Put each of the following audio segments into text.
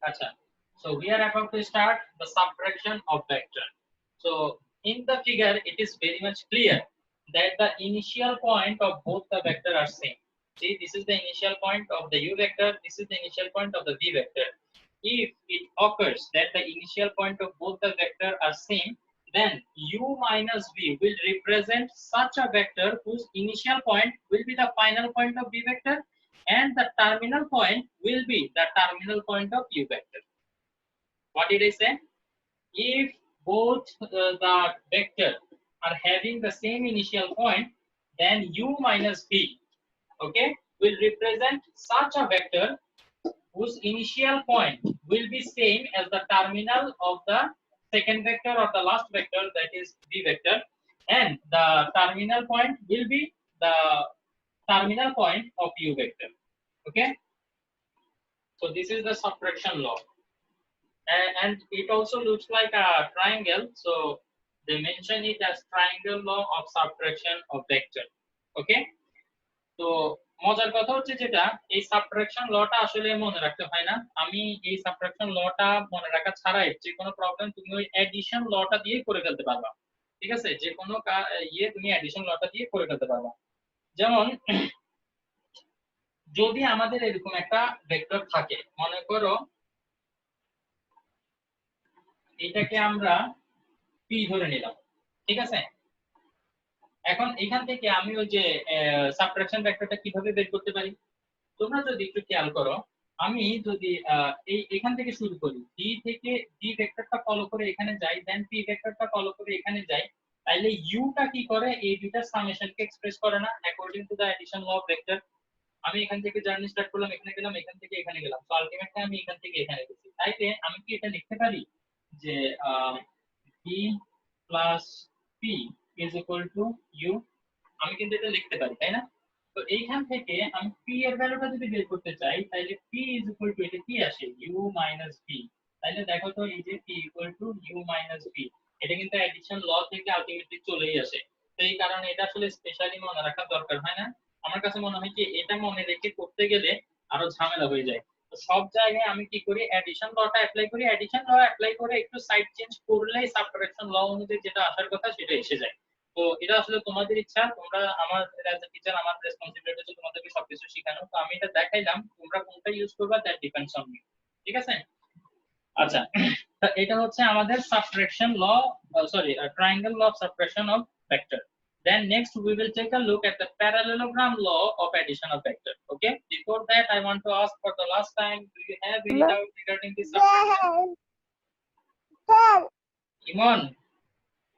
Acha. So we are about to start the subtraction of vector. So in the figure, it is very much clear that the initial point of both the vector are same. See, this is the initial point of the u vector. This is the initial point of the v vector. If it occurs that the initial point of both the vector are same, then u minus v will represent such a vector whose initial point will be the final point of v vector, and the terminal point will be the terminal point of u vector. What did I say? If both the vector are having the same initial point, then u minus v, okay, will represent such a vector whose initial point will be same as the terminal of the second vector or the last vector, that is v vector, and the terminal point will be the terminal point of u vector. Okay, so this is the subtraction law. And it also looks like a triangle, so they mention it as triangle law of subtraction of vector. Okay, তো মজার কথা হচ্ছে যেটা এই subtraction লটা আসলে মনে রাখতে হয় না। আমি এই সাবট্রাকশন লটা মনে রাখা ছাড়াই যে কোনো প্রবলেম তুমি ওই এডিশন লটা দিয়ে করে ফেলতে পারবা। ঠিক আছে, যে কোনো তুমি এডিশন লটা দিয়ে করে ফেলতে পারবা। যেমন যদি আমাদের এরকম একটা ভেক্টর থাকে, মনে করো এটাকে আমরা পি ধরে নিলাম, ঠিক আছে। এখন এখান থেকে আমি ওই যে সাবট্রাকশন ভেক্টরটা কিভাবে বের করতে পারি, তোমরা যদি একটু খেয়াল করো, আমি যদি এই এখান থেকে শুরু করি, ডি থেকে ডি ভেক্টরটা ফলো করে এখানে যাই, দেন পি ভেক্টরটা ফলো করে এখানে যাই, তাইলে ইউটা কি করে, এই দুইটার সামেশনকে এক্সপ্রেস করে না according to the addition law of vector. আমি এখান থেকে জার্নি স্টার্ট করলাম, এখানে গেলাম, এখান থেকে এখানে গেলাম, তো আলটিমেটলি আমি এখান থেকে এখানে গেছি। তাইলে আমি কি এটা লিখতে পারি যে B plus P is equal to U, আমি কিন্তু এটা লিখতে পারি, তাই না? তো এইখান থেকে আমি পি এর ভ্যালুটা যদি বের করতে চাই, তাহলে পি ইজ ইকুয়াল টু এটা কি আসে, ইউ মাইনাস ভি। তাহলে দেখো তো এই যে P equal to U minus V, এটা কিন্তু এডিশন ল থেকে আলটিমেটলি চলেই আসে। তো এই কারণে এটা আসলে স্পেশালি মনে রাখার দরকার হয় না। আমার কাছে মনে হয় কি এটা মনে রেখে করতে গেলে আরো ঝামেলা হয়ে যায়। তো সব জায়গায় আমি কি করি, এডিশন লটা অ্যাপ্লাই করি, এডিশন ল অ্যাপ্লাই করে একটু সাইড চেঞ্জ করলেই সাবট্রাকশন ল অনুযায়ী যেটা আসার কথা সেটা এসে যায়। তো এটা আসলে তোমাদের ইচ্ছা, তোমরা, আমার অ্যাজ এ টিচার আমার রেসপন্সিবিলিটি হচ্ছে তোমাদেরকে সবকিছু শেখানো। তো আমি এটা দেখাইলাম, তোমরা কোনটা ইউজ করবা দ্যাট ডিপেন্ডস অন মি। ঠিক আছে, আচ্ছা। তো এটা হচ্ছে আমাদের subtraction law, sorry, triangle law of subtraction of vector. Then next we will take a look at the parallelogram law of addition of vector. Okay, before that I want to ask for the last time, do you have any doubt regarding this subtraction? ইমন,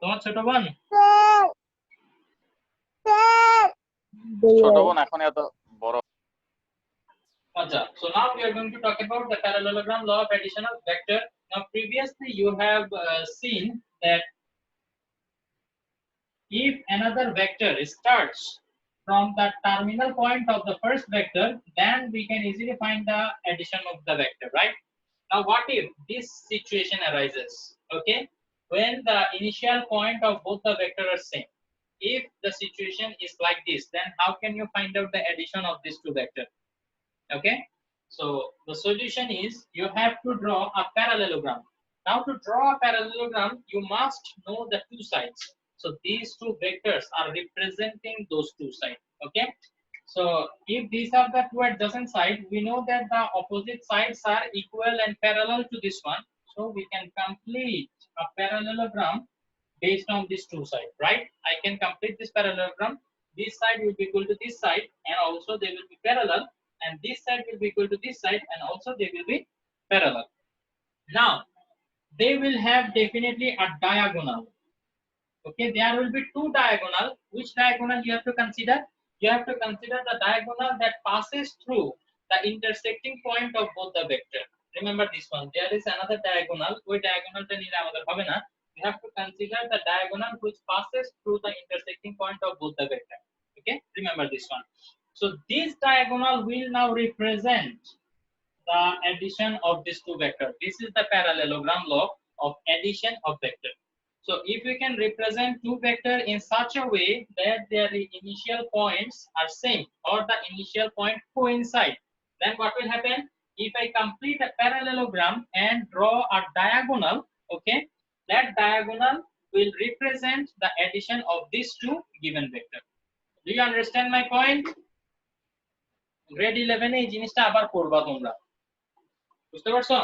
তোমার ছোট বোন? ছোট বোন এখন এত বড়। So now we are going to talk about the parallelogram law of addition of vector. Now previously you have seen that if another vector starts from the terminal point of the first vector, then we can easily find the addition of the vector, right? Now what if this situation arises, okay, when the initial point of both the vector are same? If the situation is like this, then how can you find out the addition of these two vectors? Okay, so the solution is you have to draw a parallelogram. Now to draw a parallelogram, you must know the two sides. So these two vectors are representing those two sides. Okay, so if these are the two adjacent sides, we know that the opposite sides are equal and parallel to this one, so we can complete a parallelogram based on these two sides, right? I can complete this parallelogram. This side will be equal to this side, and also they will be parallel, and this side will be equal to this side, and also they will be parallel. Now they will have definitely a diagonal. Okay, there will be two diagonal. Which diagonal you have to consider? You have to consider the diagonal that passes through the intersecting point of both the vector. Remember this one, there is another diagonal. ওই diagonalটা নিলে আমাদের হবে না। We have to consider the diagonal which passes through the intersecting point of both the vector. Okay, remember this one. So this diagonal will now represent the addition of these two vectors. This is the parallelogram law of addition of vector. So if we can represent two vectors in such a way that their initial points are same or the initial point coincide, then what will happen? if I complete a parallelogram and draw a diagonal, okay, that diagonal will represent the addition of these two given vector. Do you understand my point? Grade 11 এই জিনিসটা আবার পড়বা তোমরা, বুঝতে পারছো?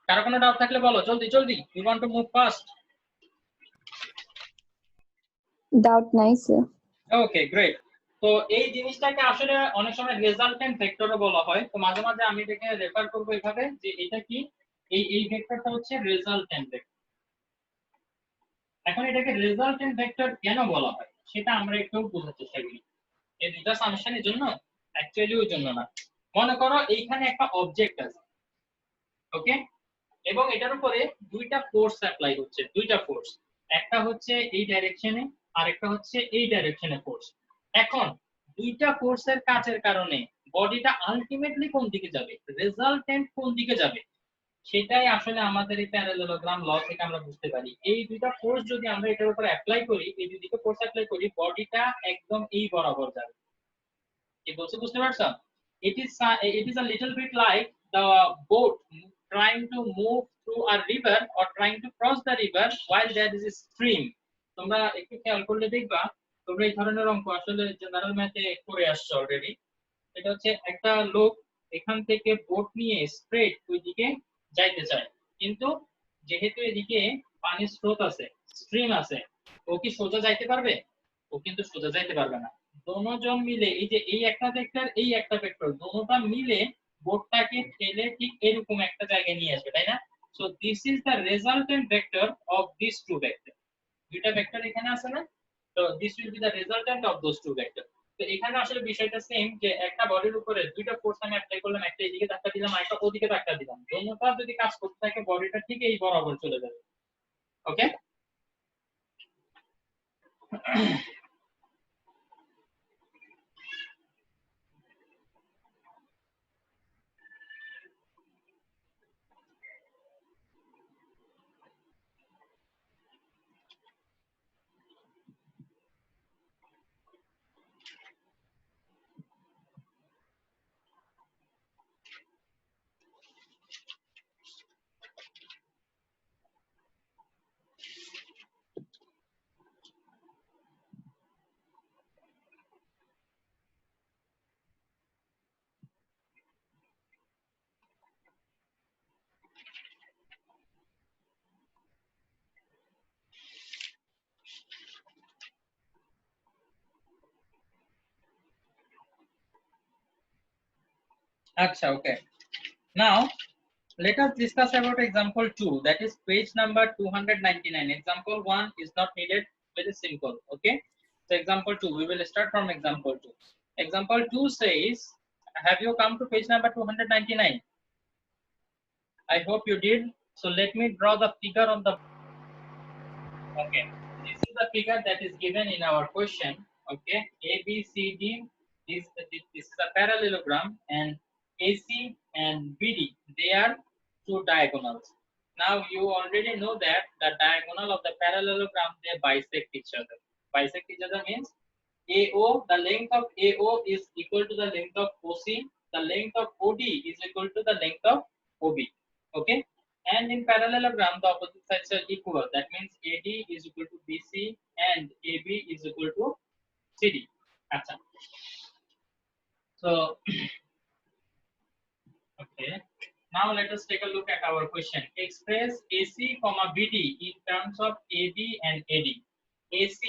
কারো কোনো doubt থাকলে বলো, জলদি জলদি, we want to move fast. Doubt নাই স্যার। Okay great. তো এই জিনিসটাকে আসলে অনেক সময় রেজাল্টেন্ট ভেক্টরও বলা হয়। তো মাঝে মাঝে আমি এটাকে রেফার করব এইভাবে যে এটা কি, এই ভেক্টরটা হচ্ছে রেজাল্টেন্ট ভেক্টর। এখন এটাকে রেজাল্টেন্ট ভেক্টর কেন বলা হয় সেটা আমরা একটু বোঝার চেষ্টা করি। এই দুটা সামেশনের জন্য, অ্যাকচুয়ালি ওই জন্য না। মনে করো এইখানে একটা অবজেক্ট আছে, ওকে, এবং এটার উপরে দুইটা ফোর্স অ্যাপ্লাই হচ্ছে, দুইটা ফোর্স, একটা হচ্ছে এই ডাইরেকশনে আর একটা হচ্ছে এই ডাইরেকশনে ফোর্স। এখন দুইটা ফোর্সের কাজের কারণে বডিটা আলটিমেটলি কোন দিকে যাবে, রেজাল্টেন্ট কোন দিকে যাবে, সেটাই আসলে আমাদের এই প্যারালেলোগ্রাম ল থেকে আমরা বুঝতে পারি। এই দুইটা ফোর্স যদি আমরা এটার উপর অ্যাপ্লাই করি, এই দুইটা ফোর্স অ্যাপ্লাই করি, বডিটা একদম এই বরাবর যাবে। কি বলছো বুঝতে পারছো? it is a little bit like the boat trying to move through a river or trying to cross the river while there is a stream. তোমরা একটু খেয়াল করলে দেখবা, তোমরা এই ধরনের অঙ্ক আসলে জেনারেল ম্যাথে করে আসছো অলরেডি। এটা হচ্ছে একটা লোক এখান থেকে বোট নিয়ে স্ট্রেট ওইদিকে যাইতে চায়, কিন্তু যেহেতু এদিকে পানির স্রোত আছে, স্ট্রিম আছে, ও কি সোজা যাইতে পারবে? ও কিন্তু সোজা যাইতে পারবে না। দোনোজন মিলে, এই যে এই একটা ভেক্টর এই একটা ভেক্টর, দোনোটা মিলে বোটটাকে ঠেলে ঠিক এরকম একটা জায়গায় নিয়ে আসবে, তাই না? So this is the resultant vector of this two vector. দুইটা ভেক্টর এখানে আছে না, তো this will be the resultant of those two vector. তো এখানে আসলে বিষয়টা সেম, যে একটা বডির উপরে দুইটা ফোর্স আমি অ্যাপ্লাই করলাম, একটা এদিকে ধাক্কা দিলাম আর একটা ওদিকে ধাক্কা দিলাম, দোনোটা যদি কাজ করতে থাকে বডিটা ঠিক এই বরাবর চলে যাবে। ওকে, আচ্ছা ওকে। Now let us discuss about example 2, that is page number 299. Example 1 is not needed, very simple. Okay, so example 2, we will start from example 2. Example 2 says, have you come to page number 299? I hope you did. So let me draw the figure on the, okay, this is the figure that is given in our question. Okay, ABCD is this is a parallelogram, and AC and BD, they are two diagonals. Now you already know that the diagonal of the parallelogram, they bisect each other. Bisect each other means AO, the length of AO is equal to the length of OC, the length of OD is equal to the length of OB. Okay, and in parallelogram the opposite sides are equal, that means AD is equal to BC and AB is equal to CD. Acha. So okay, now let us take a look at our question. Express AC comma BD in terms of AB and AD. AC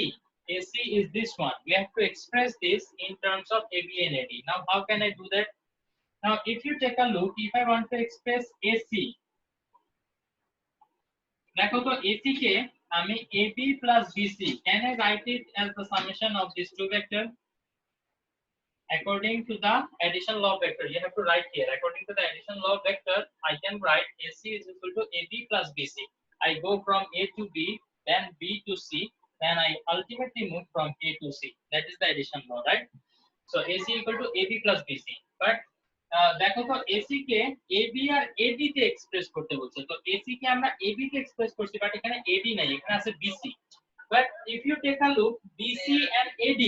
is this one. We have to express this in terms of AB and AD. Now how can I do that? Now if you take a look, if I want to express AC, দেখো তো AC কে আমি AB plus BC, can I write it as the summation of these two vectors? According to the addition law vector, you have to write here, according to the addition law vector, I can write AC is equal to AB plus BC. I go from A to B, then B to C, then I ultimately move from A to C. That is the addition law, right? So AC equal to AB plus BC. But দেখো তো AC কে AB আর AD তে express করতে বলছে, তো AC কে আমরা AB তে express করছি, but এখানে AD নাই, এখানে আছে BC. But if you take a look, BC and AD,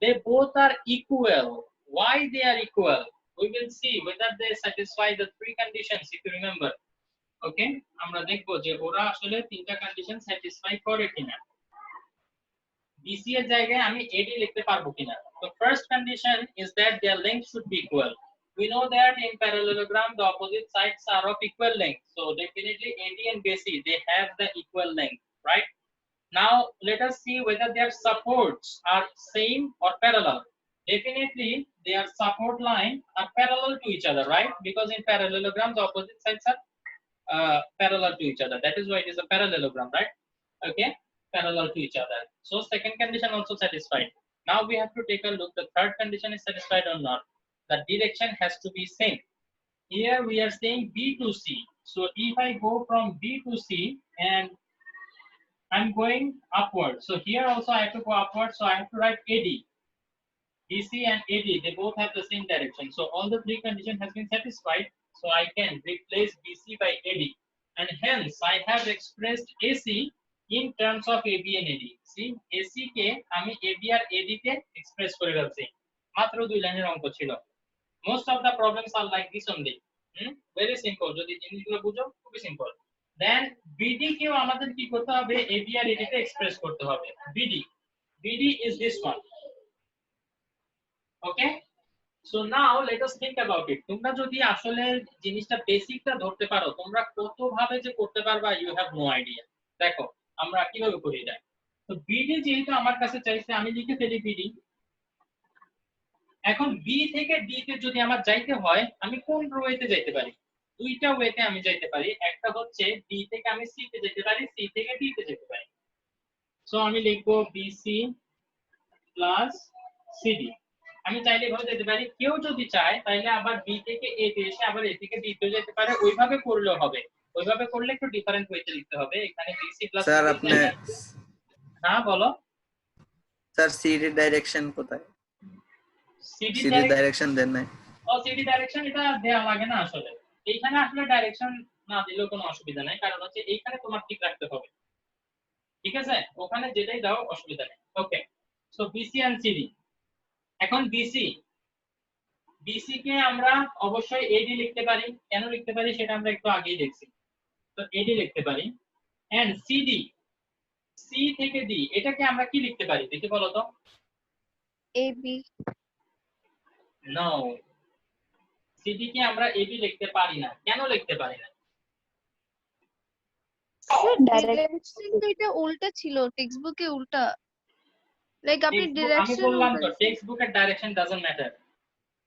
they both are equal. Why they are equal? we will see whether they satisfy the three conditions, if you remember. Okay, আমরা দেখবো যে ওরা আসলে তিনটা condition satisfy করে কিনা। BC এর জায়গায় আমি AD লিখতে পারবো কিনা। So first condition is that their length should be equal. We know that in parallelogram the opposite sides are of equal length, so definitely AD and BC they have the equal length, right? Now let us see whether their supports are same or parallel. Definitely their support line are parallel to each other, right? Because in parallelogram the opposite sides are parallel to each other. That is why it is a parallelogram, right? Okay, parallel to each other. So second condition also satisfied. Now we have to take a look the third condition is satisfied or not. The direction has to be same. Here we are saying B to C. So if I go from B to C and I'm going upward, so here also I have to go upward, so I have to write AD. BC and AD, they both have the same direction. So all the three conditions has been satisfied. So I can replace BC by AD. And hence I have expressed AC in terms of AB and AD. See, AC ke ami AB R AD K express করে ফেলছি। মাত্র দুই লাইনের অঙ্ক ছিল। Most of the problems are like this only. Very simple. যদি জিনিসগুলো বুঝো খুবই simple. Then BD কেও আমাদের কি করতে হবে? AB আর AD তে express করতে হবে। BD is this one. Okay, so now let us think about it. তোমরা যদি আসলে জিনিসটা বেসিকটা ধরতে পারো তোমরা কত ভাবে যে করতে পারবা you have no idea. দেখো আমরা কিভাবে করি এটা। তো BD যেহেতু আমার কাছে চাইছে আমি লিখে ফেলি BD। এখন B থেকে D তে যদি আমার যাইতে হয় আমি কোন ওয়েতে যাইতে পারি? দুইটা ওয়েতে আমি যাইতে পারি। একটা হচ্ছে D থেকে আমি C তে যেতে পারি, C থেকে D তে যেতে পারি। সো আমি লিখবো BC প্লাস CD। আমি চাইলে এভাবে যেতে পারি, কেউ যদি চায় তাহলে আবার বি থেকে এ তে এসে আবার এ থেকে ডি তে যেতে পারে, ওইভাবে করলেও হবে। ওইভাবে করলে একটু ডিফারেন্ট ওয়েতে লিখতে হবে। এখানে বিসি প্লাস স্যার আপনি হ্যাঁ বলো স্যার সিডি ডাইরেকশন কোথায়? সিডি ডাইরেকশন দেন নাই। ও সিডি ডাইরেকশন এটা দেয়া লাগে না আসলে। এইখানে আসলে ডাইরেকশন না দিলেও কোনো অসুবিধা নাই, কারণ হচ্ছে এইখানে তোমার ঠিক রাখতে হবে। ঠিক আছে, ওখানে যেটাই দাও অসুবিধা নেই। ওকে, সো বিসি এন্ড সিডি। এখন বিসি কে আমরা অবশ্যই এডি লিখতে পারি। কেন লিখতে পারি সেটা আমরা একটু আগেই দেখছি। তো এডি লিখতে পারি। এন্ড সিডি, সি থেকে ডি, এটাকে আমরা কি লিখতে পারি দেখি বলো তো? AB। নো, সিডি কে আমরা এবি লিখতে পারি না। কেন লিখতে পারি না? ডাইরেকশন তো এটা উল্টা ছিল, টেক্সট বুকে উল্টা। লাইক আপনি আমি ডাইরেকশন বললাম তো টেক্সট বুকের ডাইরেকশন ডাজন্ট ম্যাটার।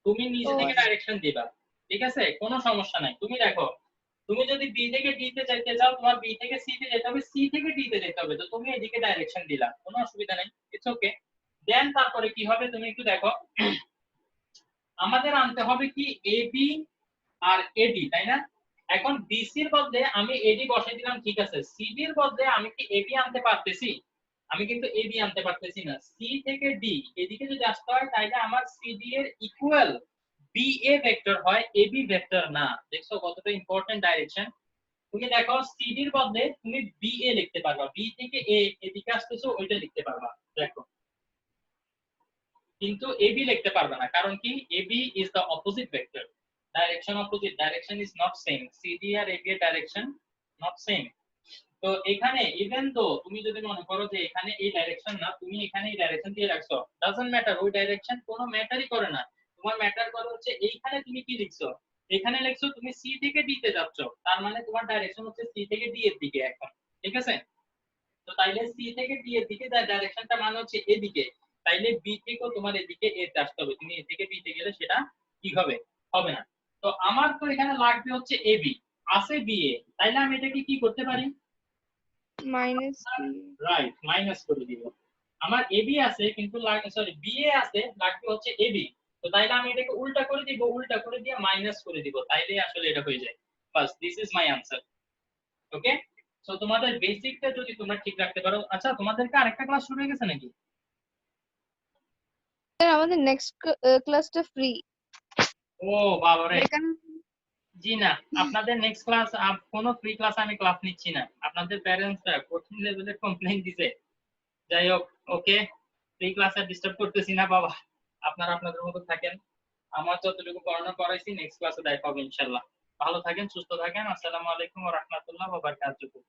তুমি নিজে থেকে ও। ডাইরেকশন দিবা, ঠিক আছে, কোনো সমস্যা নাই। তুমি দেখো, তুমি যদি বি থেকে ডি তে যাইতে চাও তোমার বি থেকে সি তে যেতে হবে, সি থেকে ডি তে যেতে হবে, তো তুমি এদিকে ডাইরেকশন দিলা, কোনো অসুবিধা নাই, ইটস ওকে। দেন তারপরে কি হবে তুমি একটু দেখো, আমাদের আনতে হবে কি এবি আর এডি, তাই না? এখন বিসির বদলে আমি এডি বসাই দিলাম, ঠিক আছে। সিডির বদলে আমি কি এবি আনতে পারতেছি? আমি কিন্তু এবি আনতে পারতেছি না। সি থেকে ডি এদিকে যদি আসতে হয় তাহলে আমার সিডি এর ইকুয়াল বিএ ভেক্টর হয়, এবি ভেক্টর না। দেখছো কতটা ইম্পর্টেন্ট ডাইরেকশন। তুমি দেখো সিডির বদলে তুমি বিএ লিখতে পারবা, বি থেকে এ এদিকে আসতেছো ওইটা লিখতে পারবা, দেখো। কিন্তু এবি লিখতে পারবে না, কারণ কি AB is the opposite vector, direction opposite, direction is not same, CD আর এবি এর ডাইরেকশন নট সেম। তো এখানে ইভেন তো তুমি যদি মনে করো যে এখানে এই ডাইরেকশন না, তুমি এখানে এই ডাইরেকশন দিয়ে রাখছো, ডাজন্ট ম্যাটার, ওই ডাইরেকশন কোনো ম্যাটারই করে না। তোমার ম্যাটার করে হচ্ছে এইখানে তুমি কি লিখছো, এখানে লিখছো তুমি সি থেকে ডি তে যাচ্ছ, তার মানে তোমার ডাইরেকশন হচ্ছে সি থেকে ডি এর দিকে এখন, ঠিক আছে। তো তাইলে সি থেকে ডি এর দিকে ডাইরেকশনটা মানে হচ্ছে এদিকে, তাইলে বি থেকেও তোমার এদিকে এ তে আসতে হবে। তুমি এ থেকে বি তে গেলে সেটা কি হবে? হবে না। তো আমার তো এখানে লাগবে হচ্ছে এবি, আছে বিএ, তাইলে আমি এটাকে কি করতে পারি? মাইনাস রাইট, মাইনাস করে দিব। আমার এবি আছে কিন্তু সরি বিএ আছে, লাগবে হচ্ছে এবি। তো তাইলে আমি এটাকে উল্টা করে দিব, উল্টা করে দিয়ে মাইনাস করে দিব, তাইলে আসলে এটা হয়ে যায়। বাস, this is my answer. Okay, so তোমাদের বেসিকটা যদি তোমরা ঠিক রাখতে পারো। আচ্ছা, তোমাদেরকে আরেকটা ক্লাস শুরু হয়ে গেছে নাকি? স্যার আমাদের নেক্সট ক্লাসটা ফ্রি। ও বাবা রে, জি না, আপনাদের নেক্সট ক্লাস কোনো ফ্রি ক্লাস আমি ক্লাস নিচ্ছি না। আপনাদের প্যারেন্টসরা কঠিন লেভেলের কমপ্লেইন দিছে। যাই হোক, ওকে, ফ্রি ক্লাসে ডিস্টার্ব করতেছি না বাবা, আপনারা আপনাদের মতো থাকেন। আমার যতটুকু পড়ানো করাইছি নেক্সট ক্লাসে দেখা হবে ইনশাআল্লাহ। ভালো থাকেন, সুস্থ থাকেন। আসসালামু আলাইকুম ওয়া রাহমাতুল্লাহি ওয়া বারাকাতুহু।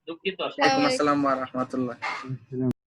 দুঃখিত আসলে। ওয়ালাইকুম আসসালাম ওয়া রাহমাতুল্লাহ।